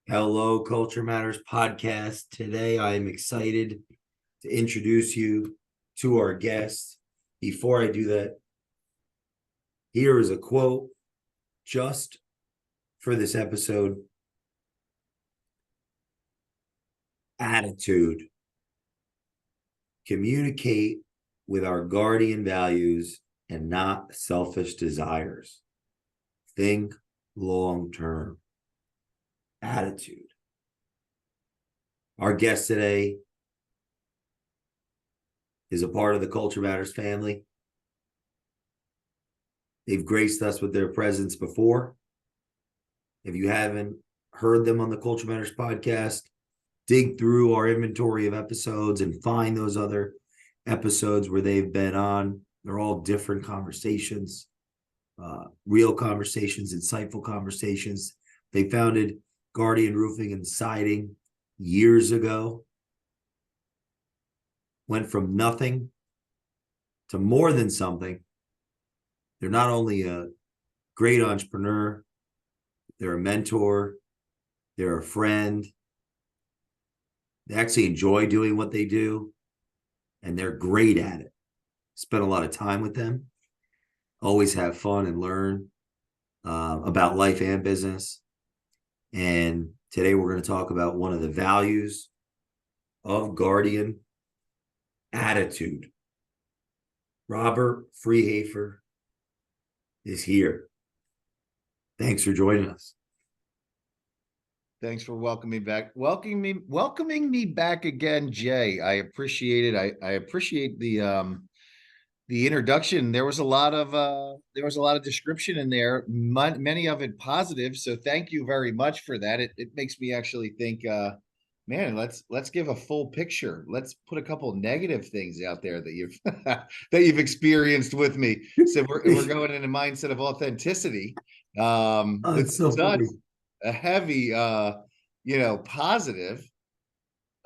Hello, Culture Matters podcast. Today, I am excited to introduce you to our guest. Before I do that, here is a quote just for this episode. Attitude. Communicate with our guardian values and not selfish desires. Think long term. Attitude. Our guest today is a part of the Culture Matters family. They've graced us with their presence before. If you haven't heard them on the Culture Matters podcast, dig through our inventory of episodes and find those other episodes where they've been on. They're all different conversations, real conversations, insightful conversations. They founded Guardian Roofing and Siding years ago. Went from nothing to more than something. They're not only a great entrepreneur, they're a mentor, they're a friend. They actually enjoy doing what they do, and they're great at it. Spend a lot of time with them. Always have fun and learn about life and business. And today we're going to talk about one of the values of Guardian: attitude. Robert Frehafer is here. Thanks for joining us. Thanks for welcoming me back again, Jay. I appreciate it. I appreciate the introduction. There was a lot of description in there, many of it positive. So thank you very much for that. It makes me actually think, man, let's give a full picture. Let's put a couple negative things out there that you've that you've experienced with me. So we're going in a mindset of authenticity. It's so funny. A heavy positive.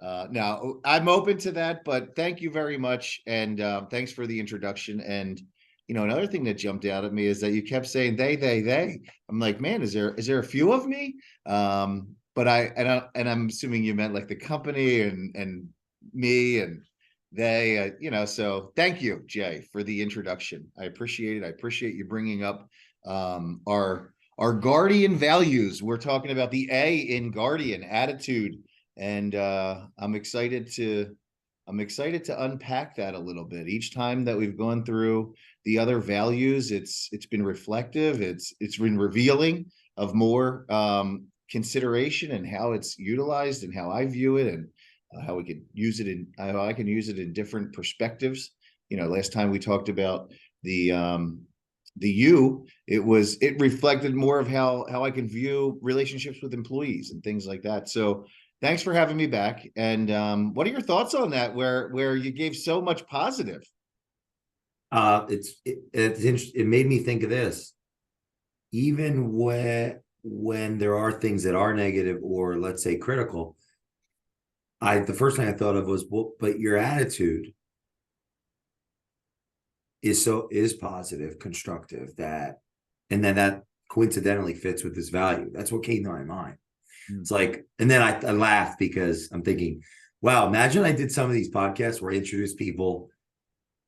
Now I'm open to that, but thank you very much, and thanks for the introduction. And another thing that jumped out at me is that you kept saying they. I'm like, man, is there a few of me? But I'm assuming you meant like the company and me and they. So thank you, Jay, for the introduction. I appreciate it. I appreciate you bringing up our guardian values. We're talking about the A in Guardian, attitude, and I'm excited to unpack that a little bit. Each time that we've gone through the other values, it's been reflective. It's been revealing of more consideration and how it's utilized and how I view it, and how we could use it in how I can use it in different perspectives. Last time we talked about the you, it reflected more of how I can view relationships with employees and things like that. So thanks for having me back. And what are your thoughts on that, where you gave so much positive? It made me think of this. Even when there are things that are negative or, let's say, critical, the first thing I thought of was, well, but your attitude is positive, constructive, and then that coincidentally fits with this value. That's what came to my mind. It's like, and then I laughed because I'm thinking, wow, imagine I did some of these podcasts where I introduce people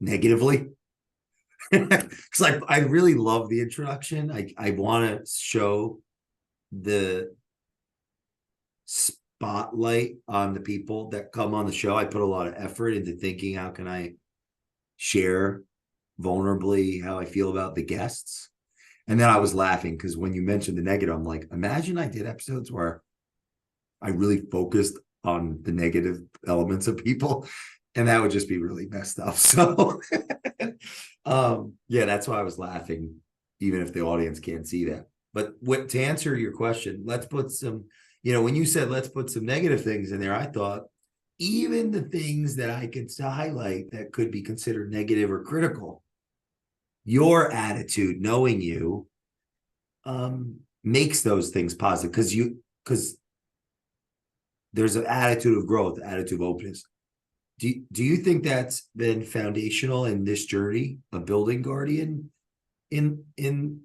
negatively. Because I really love the introduction. I want to show the spotlight on the people that come on the show. I put a lot of effort into thinking, how can I share vulnerably how I feel about the guests? And then I was laughing because when you mentioned the negative, I'm like, imagine I did episodes where I really focused on the negative elements of people, and that would just be really messed up. So yeah, that's why I was laughing, even if the audience can't see that. But to answer your question, let's put some, when you said let's put some negative things in there, I thought even the things that I could highlight that could be considered negative or critical, your attitude, knowing you, makes those things positive, because there's an attitude of growth, attitude of openness. Do you think that's been foundational in this journey of building Guardian in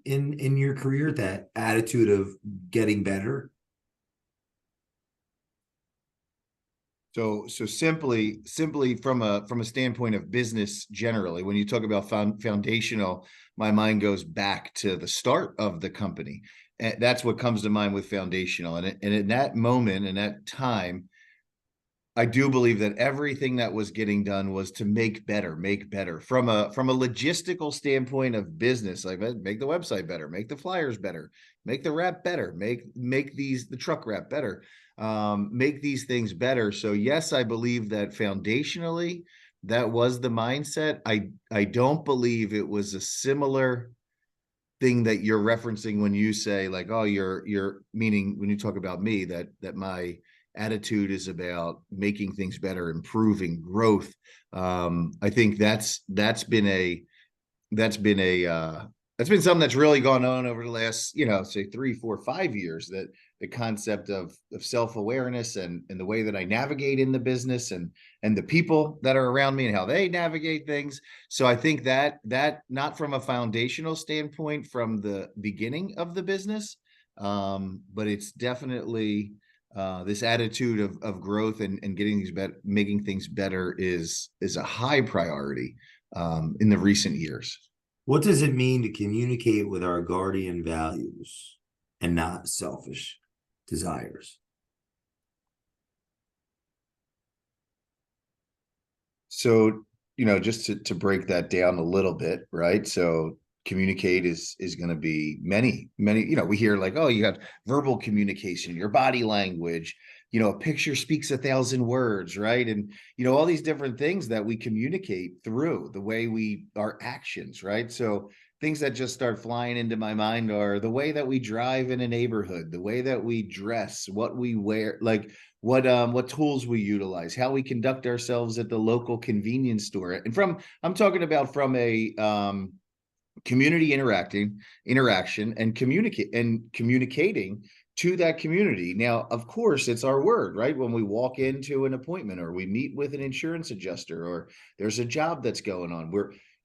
your career, that attitude of getting better? So simply from a standpoint of business generally, when you talk about foundational, my mind goes back to the start of the company. And that's what comes to mind with foundational. And in that moment, in that time, I do believe that everything that was getting done was to make better from a logistical standpoint of business, like make the website better, make the flyers better, make the wrap better, make the truck wrap better, make these things better. So yes, I believe that foundationally that was the mindset. I don't believe it was a similar thing that you're referencing when you say like, oh, you're meaning when you talk about me, that my attitude is about making things better, improving growth. I think that's been something that's really gone on over the last, say 3, 4, 5 years, that the concept of self-awareness and the way that I navigate in the business and the people that are around me and how they navigate things. So I think that not from a foundational standpoint from the beginning of the business, but it's definitely this attitude of growth and getting these better, making things better is a high priority in the recent years. What does it mean to communicate with our guardian values and not selfish desires? So, just to break that down a little bit, right? So communicate is going to be many, we hear like, oh, you have verbal communication, your body language, a picture speaks 1,000 words, right? And, all these different things that we communicate through the way our actions, right? So things that just start flying into my mind are the way that we drive in a neighborhood, the way that we dress, what we wear, like what tools we utilize, how we conduct ourselves at the local convenience store. And I'm talking about from a community interaction and communicating to that community. Now, of course, it's our word, right? When we walk into an appointment or we meet with an insurance adjuster or there's a job that's going on,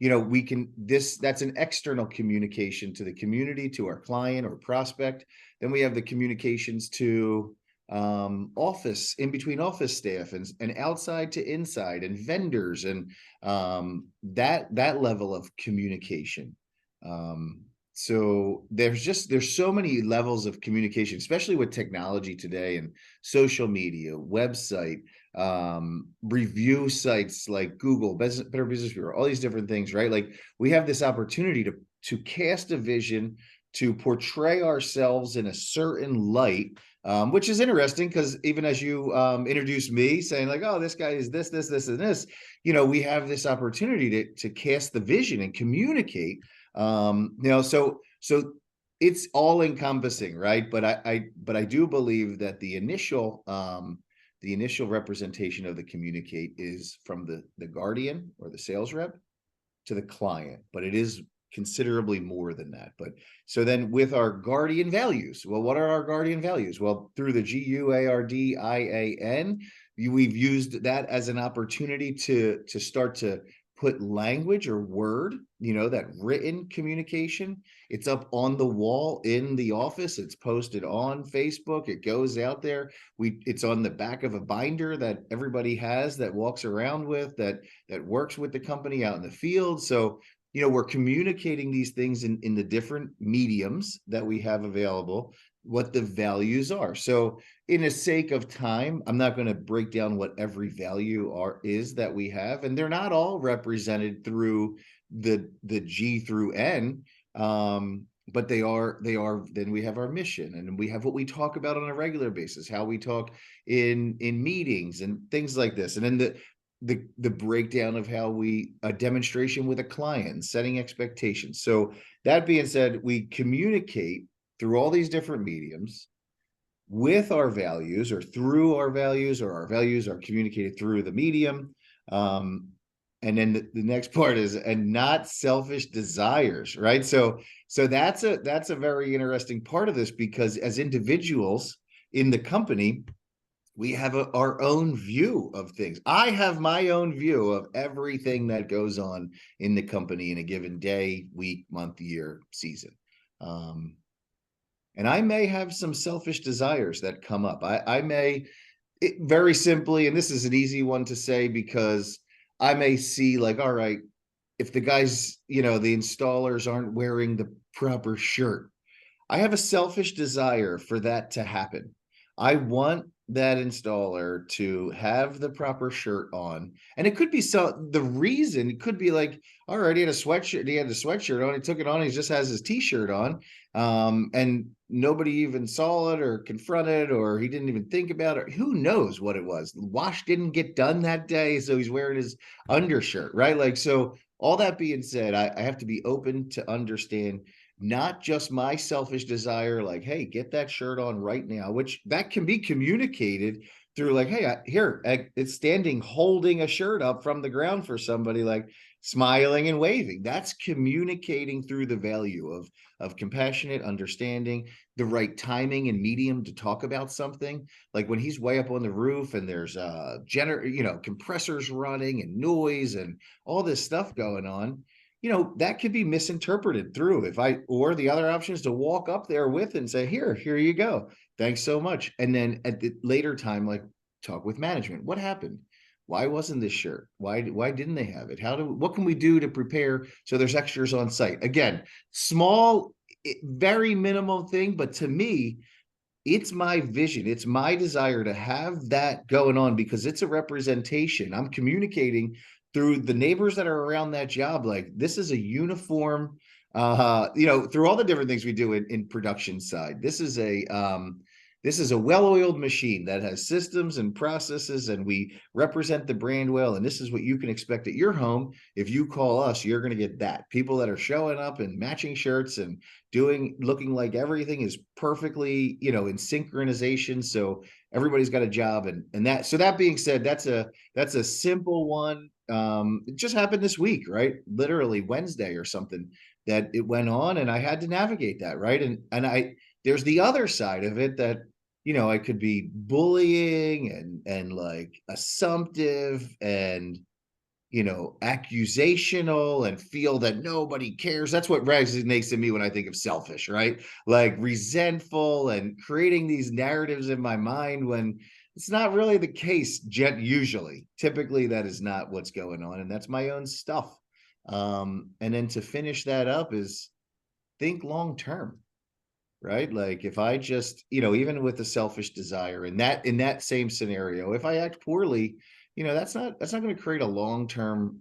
that's an external communication to the community, to our client or prospect. Then we have the communications to office, in between office staff and outside to inside and vendors and that level of communication. So there's so many levels of communication, especially with technology today and social media, website, review sites like Google, Better Business Bureau, all these different things, right? Like we have this opportunity to cast a vision, to portray ourselves in a certain light, which is interesting because even as you introduced me saying like, oh, this guy is this, and this, we have this opportunity to cast the vision and communicate. So it's all encompassing, right? But I do believe that the initial representation of the communicate is from the guardian or the sales rep to the client, but it is considerably more than that. But so then with our guardian values, well, what are our guardian values? Well, through the GUARDIAN, we've used that as an opportunity to start to put language or word, that written communication. It's up on the wall in the office. It's posted on Facebook. It goes out there. It's on the back of a binder that everybody has, that walks around with, that works with the company out in the field. So, we're communicating these things in the different mediums that we have available, what the values are. So in a sake of time, I'm not going to break down what every value is that we have, and they're not all represented through the G through N, but they are. Then we have our mission, and we have what we talk about on a regular basis, how we talk in meetings and things like this, and then the breakdown of how a demonstration with a client, setting expectations. So that being said, we communicate through all these different mediums with our values or through our values, or our values are communicated through the medium. And then the next part is, and not selfish desires, right? So that's a very interesting part of this, because as individuals in the company, we have our own view of things. I have my own view of everything that goes on in the company in a given day, week, month, year, season. And I may have some selfish desires that come up. I may, very simply, and this is an easy one to say because I may see like, all right, if the guys, the installers aren't wearing the proper shirt, I have a selfish desire for that to happen. I want that installer to have the proper shirt on. And it could be the reason it could be like, all right, he had a sweatshirt on, he took it on, he just has his t-shirt on. And nobody even saw it or confronted, or he didn't even think about it. Who knows what it was? The wash didn't get done that day, so he's wearing his undershirt, right? Like, so all that being said, I have to be open to understand not just my selfish desire, like, hey, get that shirt on right now, which that can be communicated through like, hey, it's standing holding a shirt up from the ground for somebody, like smiling and waving. That's communicating through the value of compassionate understanding, the right timing and medium to talk about something. Like when he's way up on the roof and there's compressors running and noise and all this stuff going on, that could be misinterpreted through or the other option is to walk up there with and say, here you go. Thanks so much. And then at the later time, like talk with management. What happened? Why wasn't this shirt? Why didn't they have it? What can we do to prepare so there's extras on site? Again, small, very minimal thing, but to me, it's my vision. It's my desire to have that going on because it's a representation. I'm communicating through the neighbors that are around that job. Like this is a uniform, through all the different things we do in production side. This is a well-oiled machine that has systems and processes, and we represent the brand well. And this is what you can expect at your home. If you call us, you're going to get that. People that are showing up in matching shirts and looking like everything is perfectly, in synchronization. So everybody's got a job. So that being said, that's a simple one. It just happened this week, right? Literally Wednesday or something that it went on, and I had to navigate that. Right. And there's the other side of it that, I could be bullying and like assumptive and, accusational and feel that nobody cares. That's what resonates to me when I think of selfish, right? Like resentful and creating these narratives in my mind when it's not really the case. Usually, typically that is not what's going on. And that's my own stuff. And then to finish that up is think long term, right? Like if I just, even with the selfish desire in that same scenario, if I act poorly, that's not going to create a long-term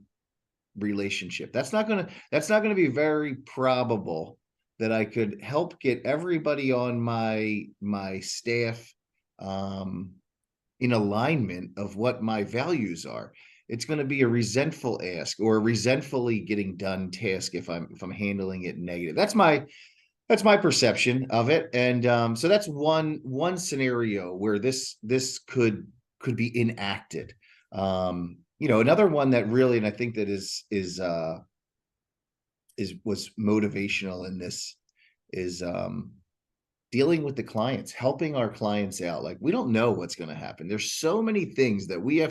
relationship. That's not going to be very probable that I could help get everybody on my staff in alignment of what my values are. It's going to be a resentful ask or a resentfully getting done task if I'm handling it negative. That's my perception of it. And so that's one scenario where this could be enacted. Another one that really, and I think that was motivational in this is dealing with the clients, helping our clients out. Like we don't know what's going to happen. There's so many things that we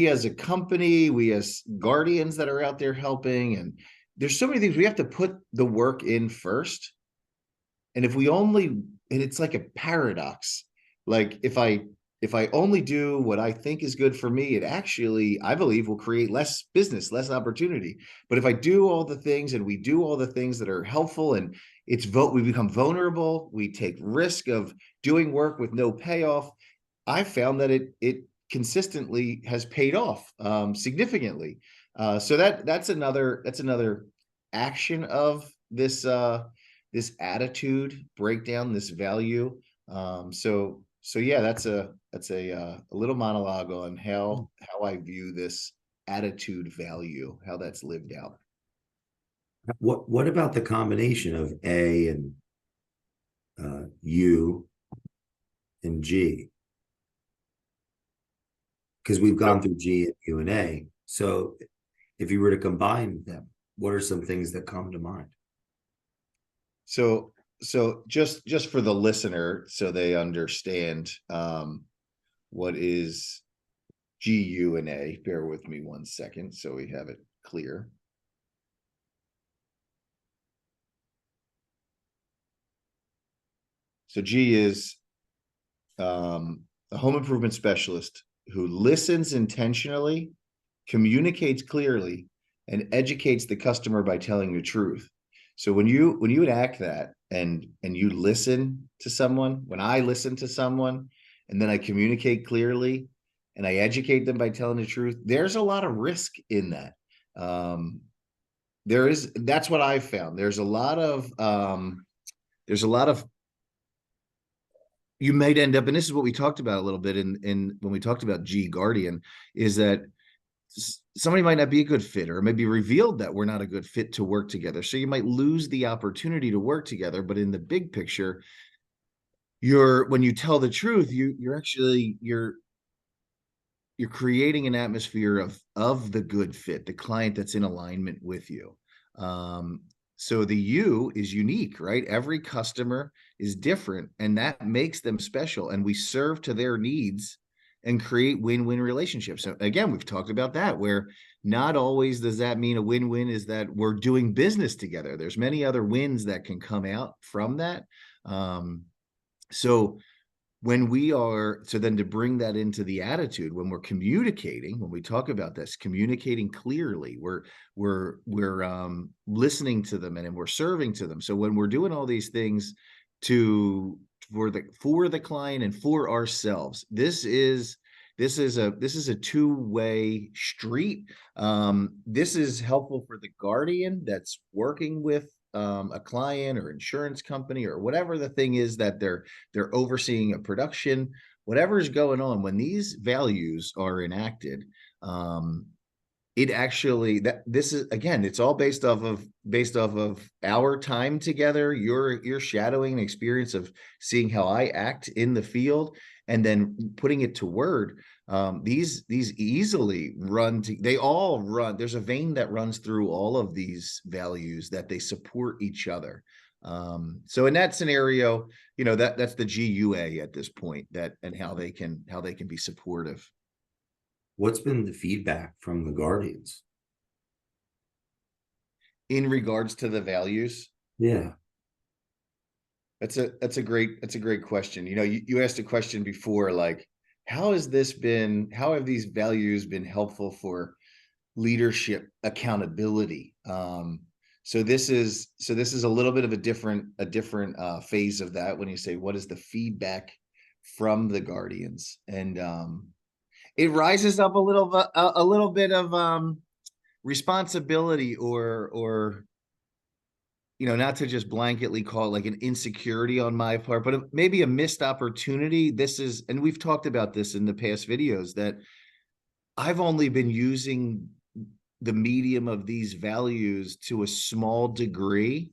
as a company, we as guardians that are out there helping, and there's so many things we have to put the work in first. And it's like a paradox. Like if I only do what I think is good for me, it actually, I believe, will create less business, less opportunity. But if I do all the things and we do all the things that are helpful and we become vulnerable, we take risk of doing work with no payoff. I found that it consistently has paid off significantly. So that's another action of this attitude breakdown, this value. So yeah, that's a little monologue on how I view this attitude value, how that's lived out. What about the combination of A and U and G? Because we've gone through G and U and A. So if you were to combine them, what are some things that come to mind? So just for the listener, so they understand what is G, U, and A. Bear with me 1 second so we have it clear. So G is a home improvement specialist who listens intentionally, communicates clearly, and educates the customer by telling the truth. So when you enact that and you listen to someone, when I listen to someone and then I communicate clearly and I educate them by telling the truth, there's a lot of risk in that. That's what I've found. There's a lot of you might end up, and this is what we talked about a little bit in when we talked about G Guardian, is that somebody might not be a good fit, or it may be revealed that we're not a good fit to work together. So you might lose the opportunity to work together. But in the big picture, when you tell the truth, you're creating an atmosphere of the good fit, the client that's in alignment with you. So the you is unique, right? Every customer is different, and that makes them special. And we serve to their needs and create win-win relationships. So again, we've talked about that, where not always does that mean a win-win is that we're doing business together. There's many other wins that can come out from that. So then to bring that into the attitude, when we're communicating, when we talk about this, communicating clearly, we're listening to them and we're serving to them. So when we're doing all these things for the client and for ourselves, this is a two-way street. This is helpful for the guardian that's working with a client or insurance company or whatever the thing is that they're overseeing a production, whatever is going on. When these values are enacted, this is, again, it's all based off of our time together, your shadowing experience of seeing how I act in the field, and then putting it to word. These easily they all run. There's a vein that runs through all of these values, that they support each other. So in that scenario, that's the GUA at this point, and how they can be supportive. What's been the feedback from the guardians in regards to the values? Yeah. That's a great question. You asked a question before, like, how have these values been helpful for leadership accountability? So this is a little bit of a different phase of that, when you say, what is the feedback from the guardians? And it rises up a little bit of responsibility, or not to just blanketly call it like an insecurity on my part, but maybe a missed opportunity. And we've talked about this in the past videos, that I've only been using the medium of these values to a small degree,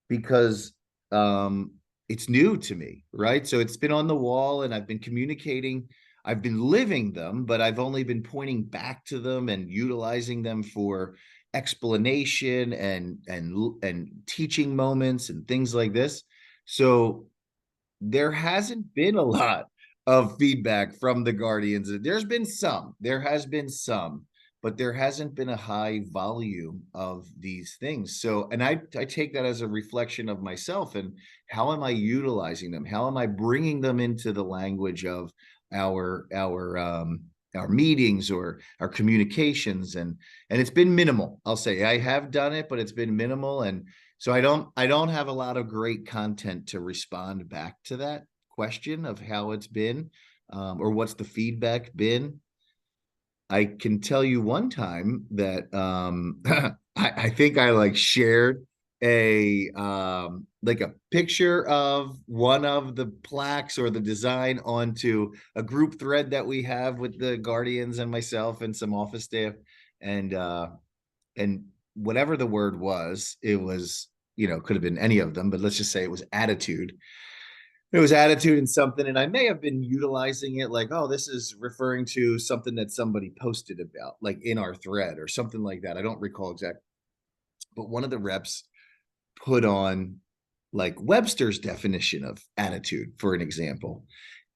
because it's new to me, right? So it's been on the wall and I've been communicating, I've been living them, but I've only been pointing back to them and utilizing them for explanation and teaching moments and things like this. So there hasn't been a lot of feedback from the guardians. There has been some, but there hasn't been a high volume of these things. So, and I take that as a reflection of myself, and how am I utilizing them? How am I bringing them into the language of our meetings or our communications? And it's been minimal. I'll say I have done it, but it's been minimal. And so I don't have a lot of great content to respond back to that question of how it's been, or what's the feedback been. I can tell you one time that I think I shared a picture of one of the plaques or the design onto a group thread that we have with the guardians and myself and some office staff, and whatever the word was, it was, could have been any of them, but let's just say it was attitude. It was attitude and something, and I may have been utilizing it like, oh, this is referring to something that somebody posted about, like in our thread or something like that. I don't recall exactly, but one of the reps put on like Webster's definition of attitude, for an example.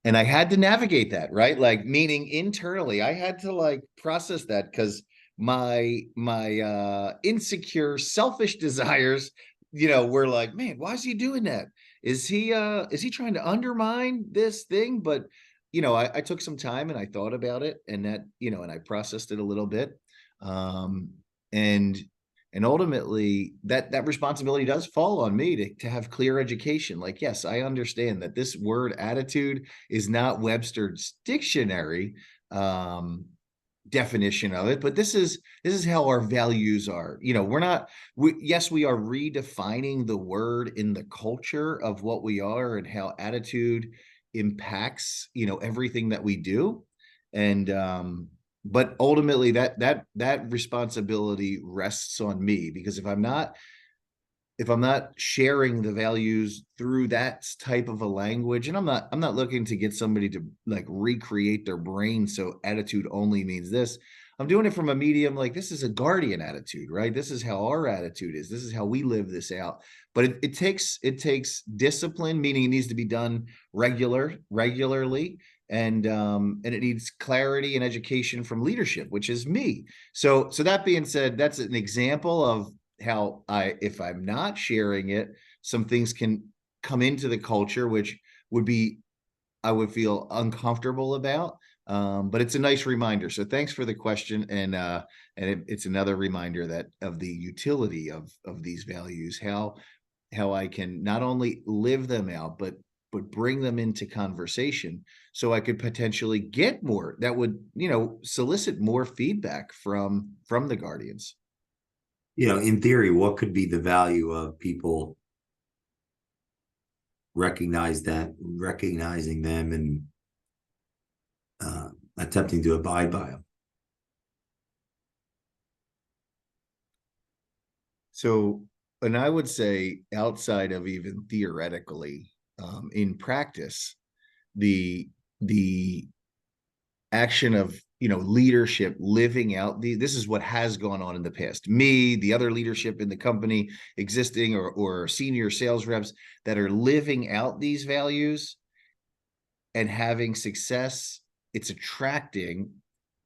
And I had to navigate that, right? Like, meaning internally, I had to process that, because my insecure, selfish desires, were like, man, why is he doing that? Is he trying to undermine this thing? But I took some time and I thought about it, and that, and I processed it a little bit. Um, and ultimately that responsibility does fall on me to have clear education. Like, yes, I understand that this word attitude is not Webster's dictionary definition of it, but this is how our values are. Yes, we are redefining the word in the culture of what we are and how attitude impacts everything that we do. And but ultimately that responsibility rests on me, because if I'm not sharing the values through that type of a language, and I'm not looking to get somebody to like recreate their brain so attitude only means this. I'm doing it from a medium like, this is a guardian attitude, right? This is how our attitude is. This is how we live this out. But it takes discipline, meaning it needs to be done regularly, and it needs clarity and education from leadership, which is me. So that being said, that's an example of how if I'm not sharing it, some things can come into the culture, which I would feel uncomfortable about. But it's a nice reminder. So thanks for the question. And it's another reminder that of the utility of these values, how I can not only live them out, but bring them into conversation, so I could potentially get more that would, solicit more feedback from the guardians. In theory, what could be the value of people recognizing them and attempting to abide by them? So, and I would say, outside of even theoretically, in practice, the action of leadership living out this is what has gone on in the past. Me, the other leadership in the company, existing or senior sales reps that are living out these values and having success, it's attracting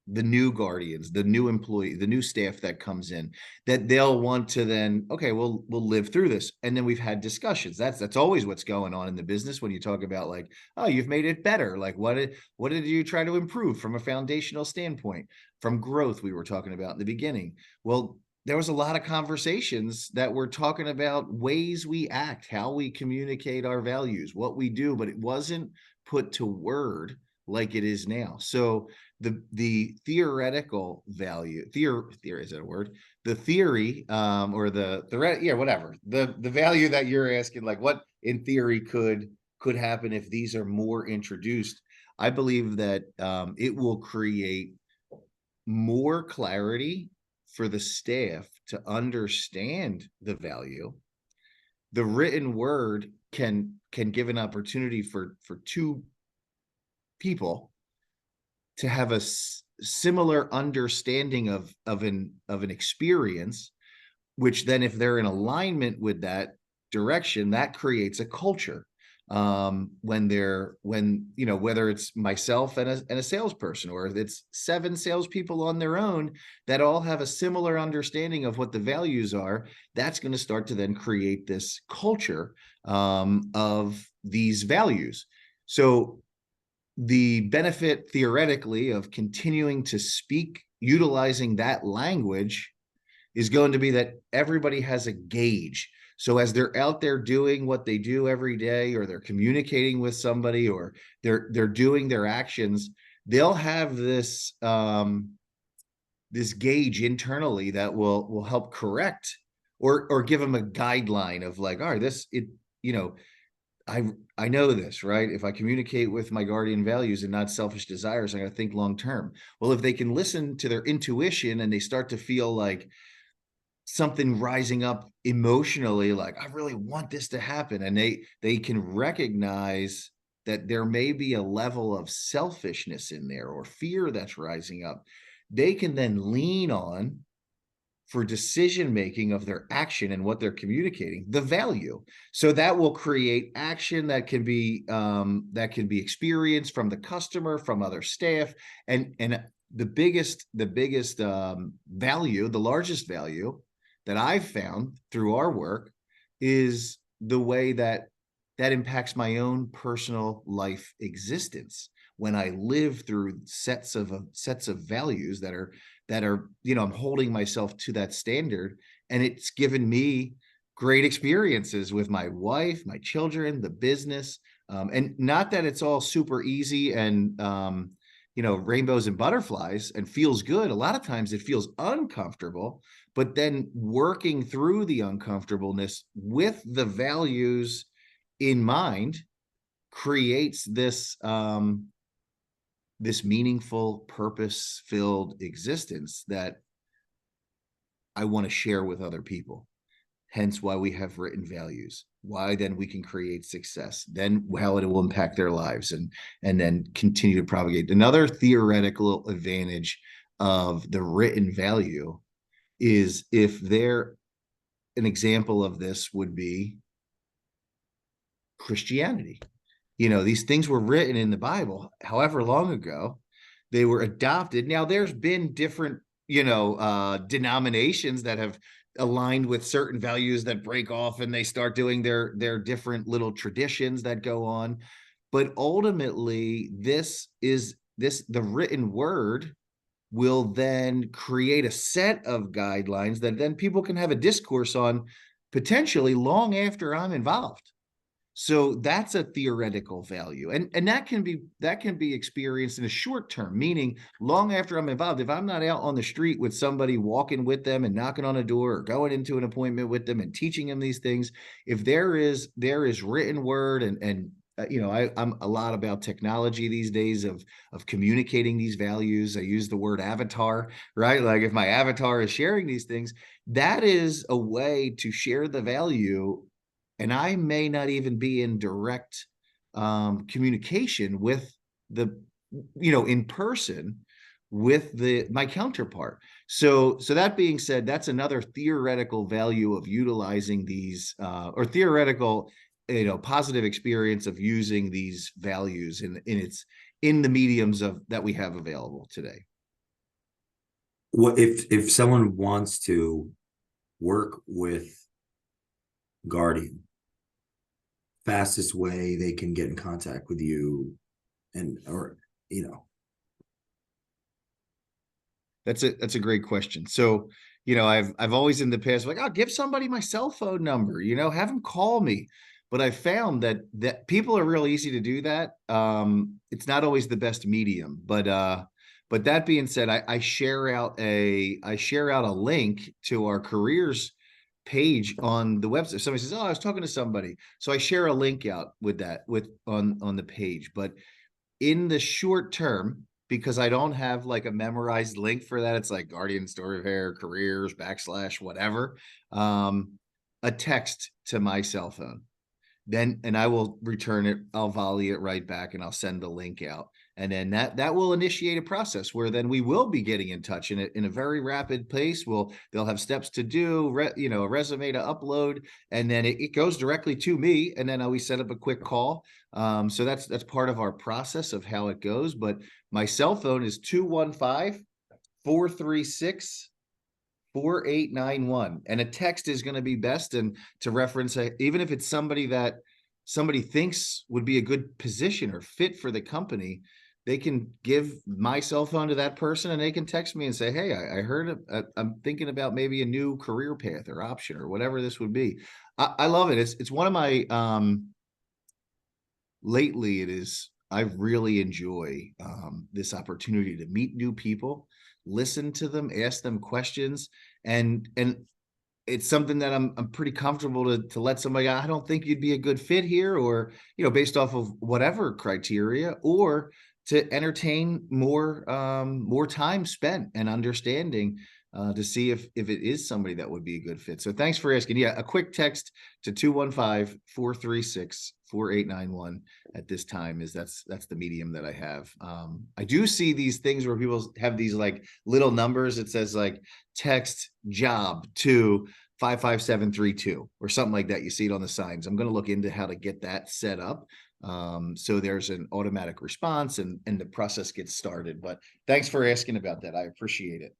the new guardians, the new employee, the new staff that comes in, that they'll want to then, okay, we'll live through this. And then we've had discussions. That's always what's going on in the business when you talk about like, oh, you've made it better. Like, what did you try to improve from a foundational standpoint, from growth we were talking about in the beginning? Well, there was a lot of conversations that were talking about ways we act, how we communicate our values, what we do, but it wasn't put to word like it is now. So the theoretical value, theory is that a word? The theory, or whatever, the value that you're asking, like what in theory could happen if these are more introduced. I believe that it will create more clarity for the staff to understand the value. The written word can give an opportunity for two people to have a similar understanding of an experience, which then, if they're in alignment with that direction, that creates a culture. Whether it's myself and a salesperson, or it's 7 salespeople on their own that all have a similar understanding of what the values are, that's going to start to then create this culture of these values. So the benefit theoretically of continuing to speak, utilizing that language, is going to be that everybody has a gauge. So as they're out there doing what they do every day, or they're communicating with somebody, or they're doing their actions, they'll have this this gauge internally that will help correct or give them a guideline of like, all right, I know this, right? If I communicate with my guardian values and not selfish desires, I'm going to think long term. Well, if they can listen to their intuition and they start to feel like something rising up emotionally, like I really want this to happen, and they can recognize that there may be a level of selfishness in there or fear that's rising up, they can then lean on for decision making of their action and what they're communicating, the value. So that will create action that can be experienced from the customer, from other staff, and the biggest value, the largest value that I've found through our work is the way that impacts my own personal life existence. when I live through sets of values that are, you know, I'm holding myself to that standard, and it's given me great experiences with my wife, my children, the business. And not that it's all super easy and, you know, rainbows and butterflies and feels good. A lot of times it feels uncomfortable, but then working through the uncomfortableness with the values in mind creates this, this meaningful, purpose-filled existence that I want to share with other people. Hence why we have written values, why then we can create success, then how it will impact their lives, and then continue to propagate. Another theoretical advantage of the written value is, if there, an example of this would be Christianity. You know, these things were written in the Bible however long ago. They were adopted. Now there's been different, you know, denominations that have aligned with certain values that break off, and they start doing their different little traditions that go on. But ultimately, the written word will then create a set of guidelines that then people can have a discourse on, potentially long after I'm involved. So that's a theoretical value, and that can be experienced in a short term, meaning long after I'm involved. If I'm not out on the street with somebody, walking with them and knocking on a door, or going into an appointment with them and teaching them these things, if there is written word, and you know, I'm a lot about technology these days of communicating these values. I use the word avatar, right? Like, if my avatar is sharing these things, that is a way to share the value. And I may not even be in direct communication with the, you know, in person with my counterpart. So that being said, that's another theoretical value of utilizing these, or theoretical, you know, positive experience of using these values in the mediums of that we have available today. What if someone wants to work with Guardian, fastest way they can get in contact with you, and, or, you know? That's a great question. So, you know, I've always in the past, like, I'll give somebody my cell phone number, you know, have them call me. But I found that people are real easy to do that. It's not always the best medium, but that being said, I share out a link to our careers page on the website. Somebody says, "Oh, I was talking to somebody," so I share a link out on the page. But in the short term, because I don't have like a memorized link for that, it's like Guardian Story of Hair Careers / whatever, a text to my cell phone. Then, and I will return it, I'll volley it right back, and I'll send the link out. And then that will initiate a process where then we will be getting in touch in a very rapid pace. They'll have steps to do, you know, a resume to upload, and then it goes directly to me. And then we set up a quick call. So that's part of our process of how it goes. But my cell phone is 215-436 4891, and a text is going to be best. And to reference, even if it's somebody that somebody thinks would be a good position or fit for the company, they can give my cell phone to that person, and they can text me and say, "Hey, I heard I'm thinking about maybe a new career path or option or whatever this would be." I love it. It's one of my lately it is, I really enjoy this opportunity to meet new people, listen to them, ask them questions, and it's something that I'm pretty comfortable to let somebody, I don't think you'd be a good fit here, or, you know, based off of whatever criteria, or to entertain more time spent and understanding to see if it is somebody that would be a good fit. So thanks for asking. Yeah, a quick text to 215-436-4891 at this time that's the medium that I have. I do see these things where people have these like little numbers. It says like text job to 55732 or something like that. You see it on the signs. I'm going to look into how to get that set up. So there's an automatic response, and the process gets started. But thanks for asking about that. I appreciate it.